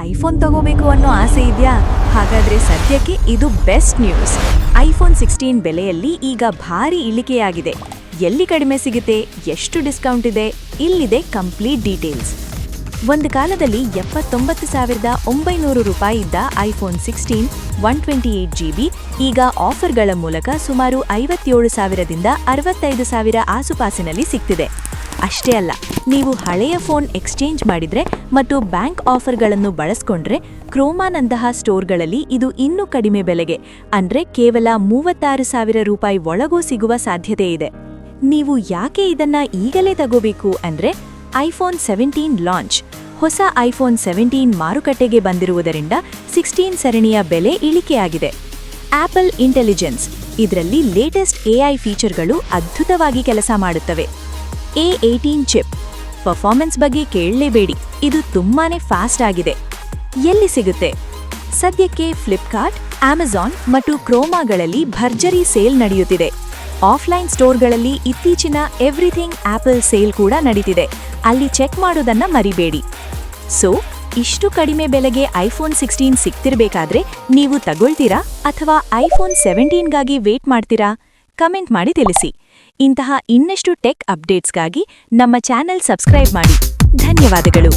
IPhone ತಗೋಬೇಕು ಅನ್ನೋ ಆಸೆ ಇದೆಯಾ? ಹಾಗಾದ್ರೆ ಸದ್ಯಕ್ಕೆ ಇದು ಬೆಸ್ಟ್ ನ್ಯೂಸ್. ಐಫೋನ್ 16 ಬೆಲೆಯಲ್ಲಿ ಈಗ ಭಾರಿ ಇಳಿಕೆಯಾಗಿದೆ. ಎಲ್ಲಿ ಕಡಿಮೆ ಸಿಗುತ್ತೆ, ಎಷ್ಟು ಡಿಸ್ಕೌಂಟ್ ಇದೆ, ಇಲ್ಲಿದೆ ಕಂಪ್ಲೀಟ್ ಡೀಟೇಲ್ಸ್. ಒಂದು ಕಾಲದಲ್ಲಿ 79,900 ರೂಪಾಯಿ ಇದ್ದ ಐಫೋನ್ 16 128GB ಈಗ ಆಫರ್ಗಳ ಮೂಲಕ ಸುಮಾರು 57,000ದಿಂದ 65,000 ಆಸುಪಾಸಿನಲ್ಲಿ ಸಿಗ್ತಿದೆ. ಅಷ್ಟೇ ಅಲ್ಲ, ನೀವು ಹಳೆಯ ಫೋನ್ ಎಕ್ಸ್ಚೇಂಜ್ ಮಾಡಿದ್ರೆ ಮತ್ತು ಬ್ಯಾಂಕ್ ಆಫರ್ಗಳನ್ನು ಬಳಸ್ಕೊಂಡ್ರೆ ಕ್ರೋಮಾನಂತಹ ಸ್ಟೋರ್ಗಳಲ್ಲಿ ಇದು ಇನ್ನೂ ಕಡಿಮೆ ಬೆಲೆಗೆ ಅಂದ್ರೆ ಕೇವಲ 36,000 ರೂಪಾಯಿ ಒಳಗೂ ಸಿಗುವ ಸಾಧ್ಯತೆ ಇದೆ. ನೀವು ಯಾಕೆ ಇದನ್ನ ಈಗಲೇ ತಗೋಬೇಕು ಅಂದ್ರೆ ಐಫೋನ್ 17 ಲಾಂಚ್. ಹೊಸ ಐಫೋನ್ 17 ಮಾರುಕಟ್ಟೆಗೆ ಬಂದಿರುವುದರಿಂದ 16 ಸರಣಿಯ ಬೆಲೆ ಇಳಿಕೆಯಾಗಿದೆ. ಆಪಲ್ ಇಂಟೆಲಿಜೆನ್ಸ್, ಇದರಲ್ಲಿ ಲೇಟೆಸ್ಟ್ AI ಫೀಚರ್ಗಳು ಅದ್ಭುತವಾಗಿ ಕೆಲಸ ಮಾಡುತ್ತವೆ. A18 ಚಿಪ್ ಪರ್ಫಾರ್ಮೆನ್ಸ್ ಬಗ್ಗೆ ಕೇಳಲೇಬೇಡಿ, ಇದು ತುಂಬಾನೇ ಫಾಸ್ಟ್ ಆಗಿದೆ. ಎಲ್ಲಿ ಸಿಗುತ್ತೆ? ಸದ್ಯಕ್ಕೆ ಫ್ಲಿಪ್ಕಾರ್ಟ್, ಅಮೆಜಾನ್ ಮತ್ತು ಕ್ರೋಮಾಗಳಲ್ಲಿ ಭರ್ಜರಿ ಸೇಲ್ ನಡೆಯುತ್ತಿದೆ. ಆಫ್ಲೈನ್ ಸ್ಟೋರ್ಗಳಲ್ಲಿ ಇತ್ತೀಚಿನ ಎವ್ರಿಥಿಂಗ್ ಆಪಲ್ ಸೇಲ್ ಕೂಡ ನಡೀತಿದೆ, ಅಲ್ಲಿ ಚೆಕ್ ಮಾಡೋದನ್ನ ಮರಿಬೇಡಿ. ಸೊ ಇಷ್ಟು ಕಡಿಮೆ ಬೆಲೆಗೆ ಐಫೋನ್ 16 ಸಿಗ್ತಿರ್ಬೇಕಾದ್ರೆ ನೀವು ತಗೊಳ್ತೀರಾ ಅಥವಾ ಐಫೋನ್ 17ಗಾಗಿ ವೇಟ್ ಮಾಡ್ತೀರಾ? ಕಮೆಂಟ್ ಮಾಡಿ ತಿಳಿಸಿ. ಇಂತಹ ಇನ್ನಷ್ಟು ಟೆಕ್ ಅಪ್ಡೇಟ್ಸ್ಗಾಗಿ ನಮ್ಮ ಚಾನೆಲ್ ಸಬ್ಸ್ಕ್ರೈಬ್ ಮಾಡಿ. ಧನ್ಯವಾದಗಳು.